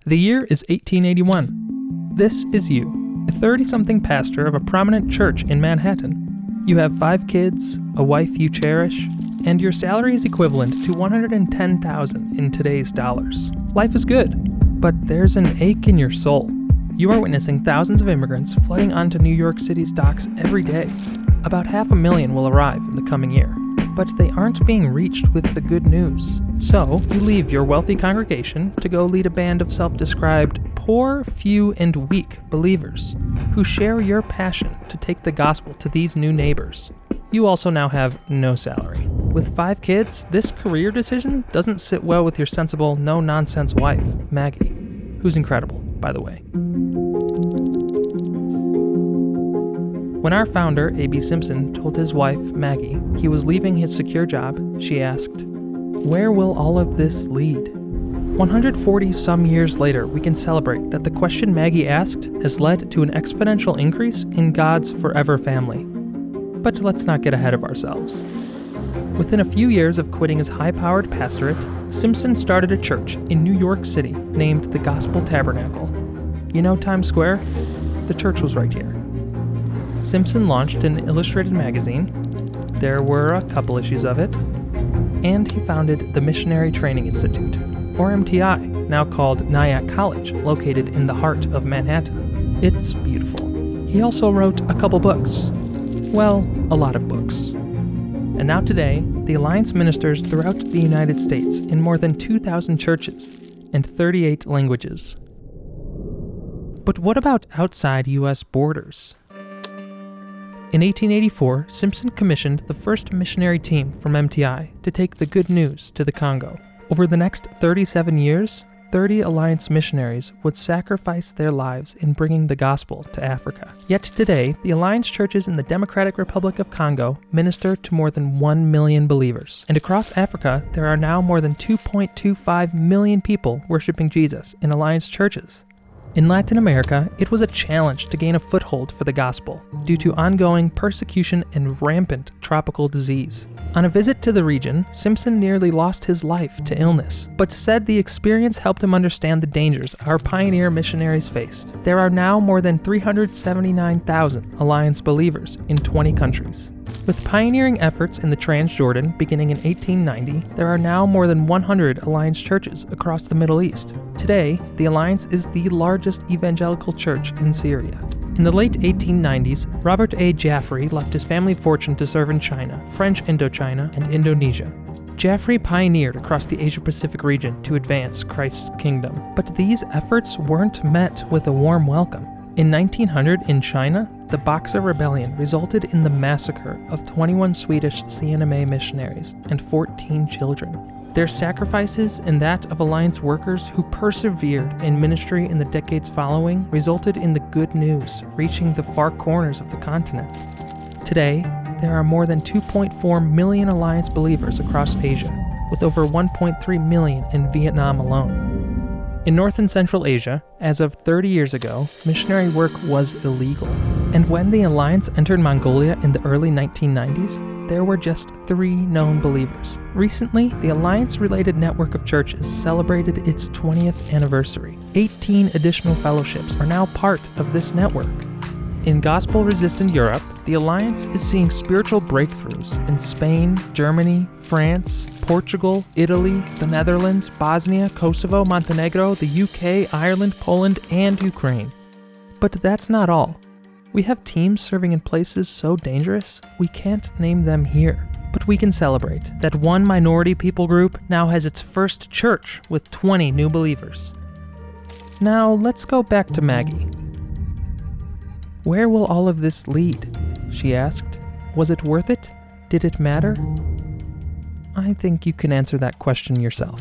The year is 1881. This is you, a 30-something pastor of a prominent church in Manhattan. You have 5 kids, a wife you cherish, and your salary is equivalent to $110,000 in today's dollars. Life is good, but there's an ache in your soul. You are witnessing thousands of immigrants flooding onto New York City's docks every day. About 500,000 will arrive in the coming year, but they aren't being reached with the good news. So, you leave your wealthy congregation to go lead a band of self-described poor, few, and weak believers who share your passion to take the gospel to these new neighbors. You also now have no salary. With 5 kids, this career decision doesn't sit well with your sensible, no-nonsense wife, Maggie, who's incredible, by the way. When our founder, A.B. Simpson, told his wife, Maggie, he was leaving his secure job, she asked, "Where will all of this lead?" 140-some years later, we can celebrate that the question Maggie asked has led to an exponential increase in God's forever family. But let's not get ahead of ourselves. Within a few years of quitting his high-powered pastorate, Simpson started a church in New York City named the Gospel Tabernacle. You know Times Square? The church was right here. Simpson launched an illustrated magazine. There were a couple issues of it. And he founded the Missionary Training Institute, or MTI, now called Nyack College, located in the heart of Manhattan. It's beautiful. He also wrote a couple books. Well, a lot of books. And now today, the Alliance ministers throughout the United States in more than 2,000 churches and 38 languages. But what about outside U.S. borders? In 1884, Simpson commissioned the first missionary team from MTI to take the good news to the Congo. Over the next 37 years, 30 Alliance missionaries would sacrifice their lives in bringing the gospel to Africa. Yet today, the Alliance churches in the Democratic Republic of Congo minister to more than 1 million believers. And across Africa, there are now more than 2.25 million people worshiping Jesus in Alliance churches. In Latin America, it was a challenge to gain a foothold for the gospel due to ongoing persecution and rampant tropical disease. On a visit to the region, Simpson nearly lost his life to illness, but said the experience helped him understand the dangers our pioneer missionaries faced. There are now more than 379,000 Alliance believers in 20 countries. With pioneering efforts in the Transjordan beginning in 1890, there are now more than 100 Alliance churches across the Middle East. Today, the Alliance is the largest evangelical church in Syria. In the late 1890s, Robert A. Jaffrey left his family fortune to serve in China, French Indochina, and Indonesia. Jaffrey pioneered across the Asia-Pacific region to advance Christ's kingdom, but these efforts weren't met with a warm welcome. In 1900 in China, the Boxer Rebellion resulted in the massacre of 21 Swedish C&MA missionaries and 14 children. Their sacrifices and that of Alliance workers who persevered in ministry in the decades following resulted in the good news reaching the far corners of the continent. Today, there are more than 2.4 million Alliance believers across Asia, with over 1.3 million in Vietnam alone. In North and Central Asia, as of 30 years ago, missionary work was illegal. And when the Alliance entered Mongolia in the early 1990s, there were just 3 known believers. Recently, the Alliance-related network of churches celebrated its 20th anniversary. 18 additional fellowships are now part of this network. In gospel-resistant Europe, the Alliance is seeing spiritual breakthroughs in Spain, Germany, France, Portugal, Italy, the Netherlands, Bosnia, Kosovo, Montenegro, the UK, Ireland, Poland, and Ukraine. But that's not all. We have teams serving in places so dangerous, we can't name them here. But we can celebrate that one minority people group now has its first church with 20 new believers. Now, let's go back to Maggie. Where will all of this lead? She asked. Was it worth it? Did it matter? I think you can answer that question yourself.